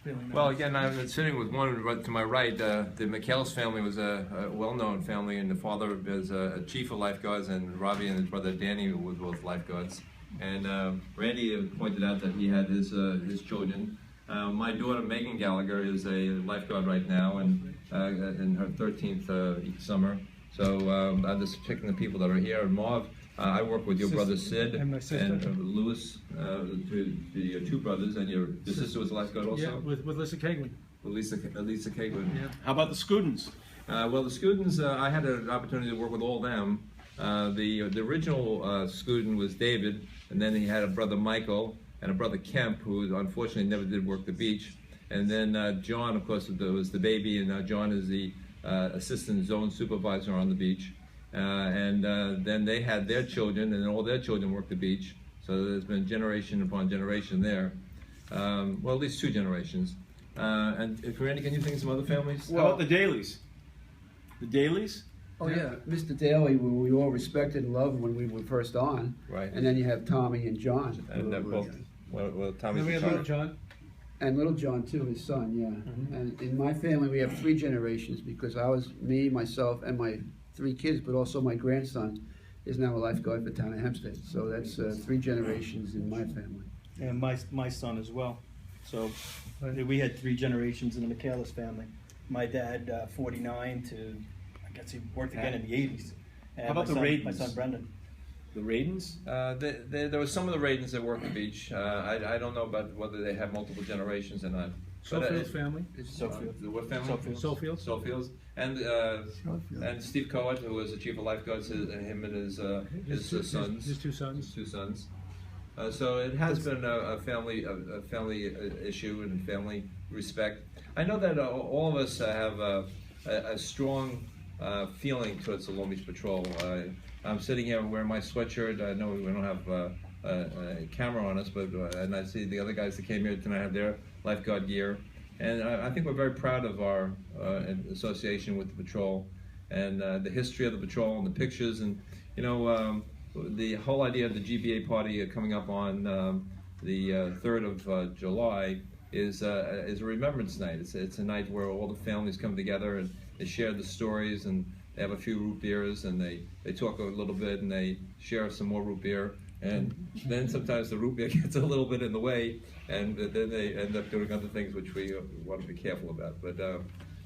feeling that? Well, again, I'm sitting with one right to my right. The McHale's family was a well-known family, and the father is a chief of lifeguards, and Robbie and his brother Danny were both lifeguards. And Randy pointed out that he had his children. My daughter Megan Gallagher is a lifeguard right now, and in her 13th summer. So I'm just picking the people that are here. And Marv, I work with your brother Sid and my sister. and Louis, your two brothers, and your sister was a lifeguard also. Yeah, with Lisa Kagan. With Lisa Kagan. Yeah. How about the students? Well, the students, I had an opportunity to work with all them. The original student was David, and then he had a brother Michael and a brother Kemp, who unfortunately never did work the beach. And then John, of course, was the baby, and John is the assistant zone supervisor on the beach. And then they had their children, and all their children worked the beach. So there's been generation upon generation there. Well, at least 2 generations. And Randy, can you think of some other families? How about the Dailies? The Dailies? Oh yeah, Mr. Daly, we all respected and loved when we were first on. Right. And then you have Tommy and John. And they're both, well, Tommy's Then we have retired. Little John. And Little John too, his son, yeah. And in my family, we have 3 generations because I was me, myself, and my 3 kids, but also my grandson is now a lifeguard for town of Hempstead. So that's 3 generations in my family. And my son as well. So we had 3 generations in the McHale's family. My dad, 49 to, I guess he worked again in the 80s. And How about the my Radens? son Brendan. The Radens? There were some of the Radens that worked the beach. I don't know about whether they have multiple generations or not. Sofield's family. Sofield. What family? Sofield. Sofield's. And Steve Cohen, who was the chief of lifeguards, him and his sons. His 2 sons. His 2 sons. So it has been a family issue and family respect. I know that all of us have a strong feeling towards the Long Beach Patrol. I'm sitting here wearing my sweatshirt. I know we don't have a camera on us, but and I see the other guys that came here tonight have their lifeguard gear. And I think we're very proud of our association with the patrol and the history of the patrol and the pictures. And you know, the whole idea of the GBA party coming up on the 3rd of July is a remembrance night. It's a night where all the families come together and they share the stories, and they have a few root beers, and they talk a little bit, and they share some more root beer. And then sometimes the root beer gets a little bit in the way, and then they end up doing other things which we want to be careful about. But the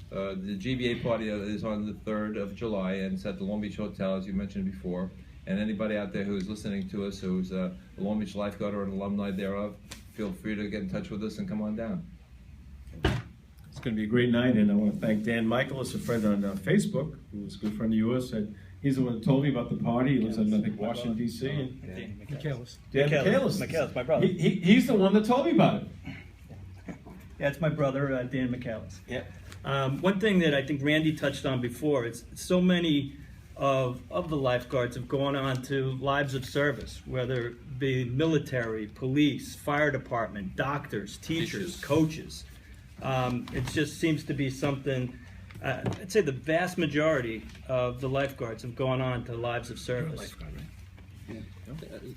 GBA party is on the 3rd of July, and it's at the Long Beach Hotel, as you mentioned before. And anybody out there who's listening to us, who's a Long Beach lifeguard or an alumni thereof, feel free to get in touch with us and come on down. It's going to be a great night, and I want to thank Dan Michael, a friend on Facebook, who was a good friend of yours. And he's the one who told me about the party. He lives in, I think, Washington, D.C. McHale's. Dan McHale's. McHale's, my brother. He's the one that told me about it. Yeah, it's my brother, Dan McHale's. Yeah. One thing that I think Randy touched on before, it's so many of the lifeguards have gone on to lives of service, whether it be military, police, fire department, doctors, teachers, coaches. It just seems to be something, I'd say the vast majority of the lifeguards have gone on to lives of service.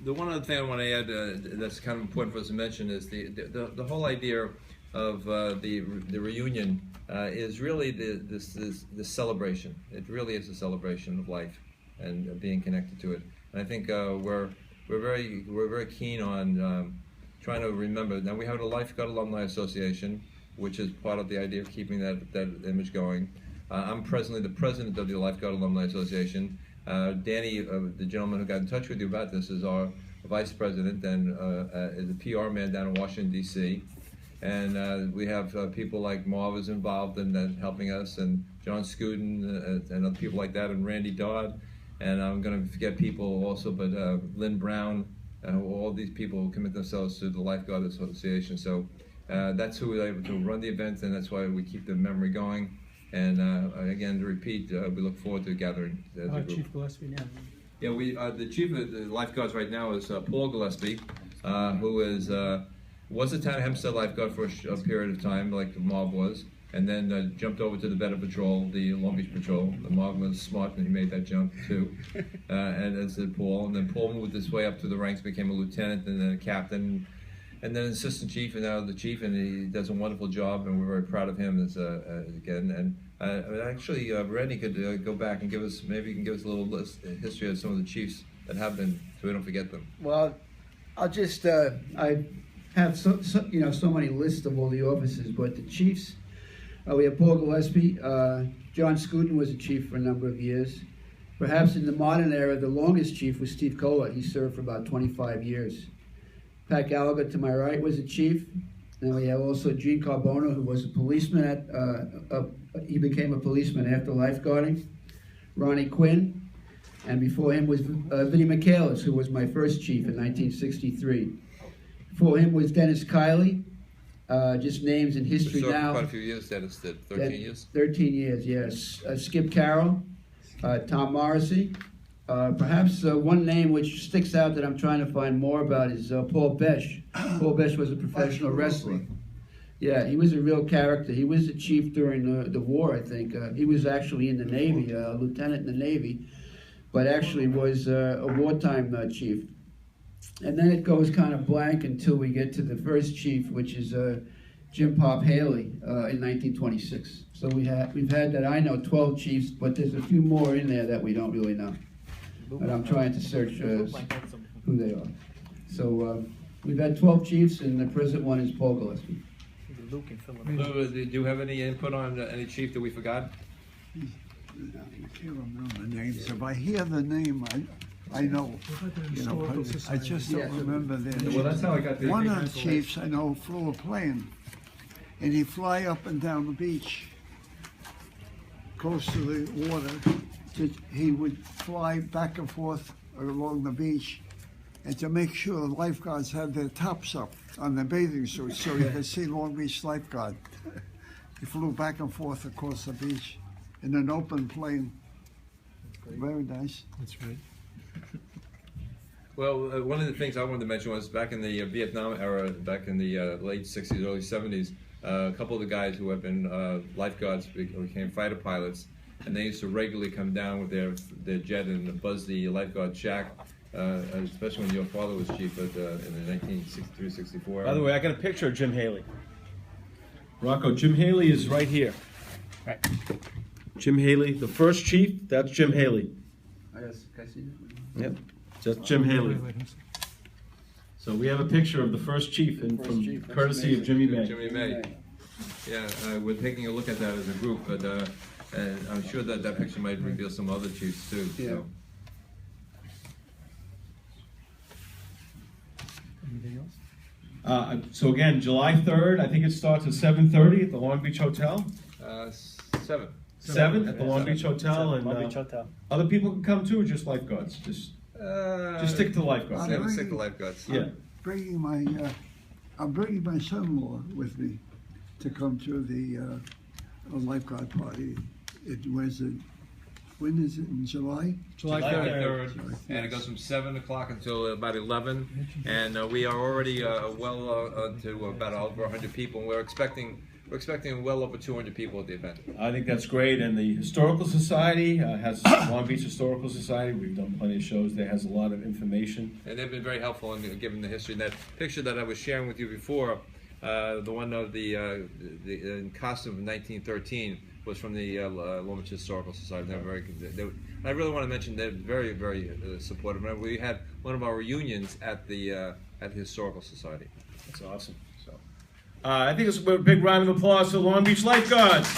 The one other thing I want to add that's kind of important for us to mention is the whole idea of the reunion is really the celebration. It really is a celebration of life and being connected to it. And I think we're very keen on trying to remember. Now we have the Lifeguard Alumni Association, which is part of the idea of keeping that image going. I'm presently the president of the Lifeguard Alumni Association. Danny, the gentleman who got in touch with you about this, is our vice president and is a PR man down in Washington, D.C. And we have people like Marv is involved in helping us, and John Scudden and other people like that, and Randy Dodd. And I'm going to forget people also, but Lynn Brown, all these people who commit themselves to the Lifeguard Association. So that's who we're able to run the event, and that's why we keep the memory going. And again, to repeat, we look forward to gathering as a group. Chief Gillespie now. Yeah, the chief of the lifeguards right now is Paul Gillespie, who was a town of Hempstead lifeguard for a period of time, like Marv was, and then jumped over to the Better Patrol, the Long Beach Patrol. The Marv was smart and he made that jump too, and as did Paul. And then Paul moved his way up to the ranks, became a lieutenant and then a captain. and then assistant chief, and now the chief, and he does a wonderful job, and we're very proud of him as again. And actually, Randy could go back and give us, maybe he can give us a little history of some of the chiefs that have been, so we don't forget them. Well, I'll just, I have so many lists of all the officers, but the chiefs, we have Paul Gillespie. John Scooten was a chief for a number of years. Perhaps in the modern era, the longest chief was Steve Kola. He served for about 25 years. Pat Gallagher, to my right, was a chief. And we have also Gene Carbono, who was a policeman. He became a policeman after lifeguarding. Ronnie Quinn. And before him was Vinnie Michaelis, who was my first chief in 1963. Before him was Dennis Kiley. Just names in history So now. quite a few years, Dennis did, 13 years? 13 years, yes. Skip Carroll, Tom Morrissey. Perhaps one name which sticks out that I'm trying to find more about is Paul Besh. Paul Besh was a professional wrestler. Yeah, he was a real character. He was a chief during the war, I think. He was actually in the Navy, a lieutenant in the Navy, but actually was a wartime chief. And then it goes kind of blank until we get to the first chief, which is Jim Pop Haley in 1926. So we've had that, I know, 12 chiefs, but there's a few more in there that we don't really know. But I'm trying to search who they are. So we've had 12 chiefs, and the present one is Paul Gillespie. Lou, do you have any input on any chief that we forgot? I can't remember the names. If I hear the name, I know, but I just don't remember their names. Well, that's how I got the One of the chiefs I know flew a plane, and he'd fly up and down the beach, close to the water. He would fly back and forth along the beach, and to make sure the lifeguards had their tops up on their bathing suits so you could see Long Beach lifeguard. He flew back and forth across the beach in an open plane. Very nice. That's right. Well, one of the things I wanted to mention was back in the Vietnam era, back in the late 60s, early 70s, a couple of the guys who had been lifeguards became fighter pilots, and they used to regularly come down with their jet and buzz the lifeguard shack, especially when your father was chief in the 1963-64. By the way, I got a picture of Jim Haley. Rocco, Jim Haley is right here. Right. Jim Haley, the first chief, that's Jim Haley. Can I see that? Yep, that's Jim Haley. So we have a picture of the first chief, and First from chief, that's courtesy of Jimmy May. Jimmy May. Yeah, we're taking a look at that as a group, but and I'm sure that picture might reveal some other chiefs too. Yeah. So. Anything else? So again, July 3rd, I think it starts at 7:30 at the Long Beach Hotel. 7. 7 at the Long Beach Hotel, and Long Beach Hotel. other people can come too, or just lifeguards? Just stick to the lifeguards. Never stick to lifeguards. Yeah. I'm bringing my son-in-law with me to come to the lifeguard party. When is it, in July? July July 3rd. 3rd, and it goes from 7 o'clock until about 11, and we are already well to about over 100 people, and we're expecting well over 200 people at the event. I think that's great, and the Historical Society has Long Beach Historical Society. We've done plenty of shows there. Has a lot of information. And they've been very helpful in giving the history. And that picture that I was sharing with you before, the one of the costume of 1913, was from the Long Beach Historical Society. They're very good. I really want to mention they're very, very supportive. Remember, we had one of our reunions at the Historical Society. That's awesome. So I think it's a big round of applause for Long Beach Lifeguards.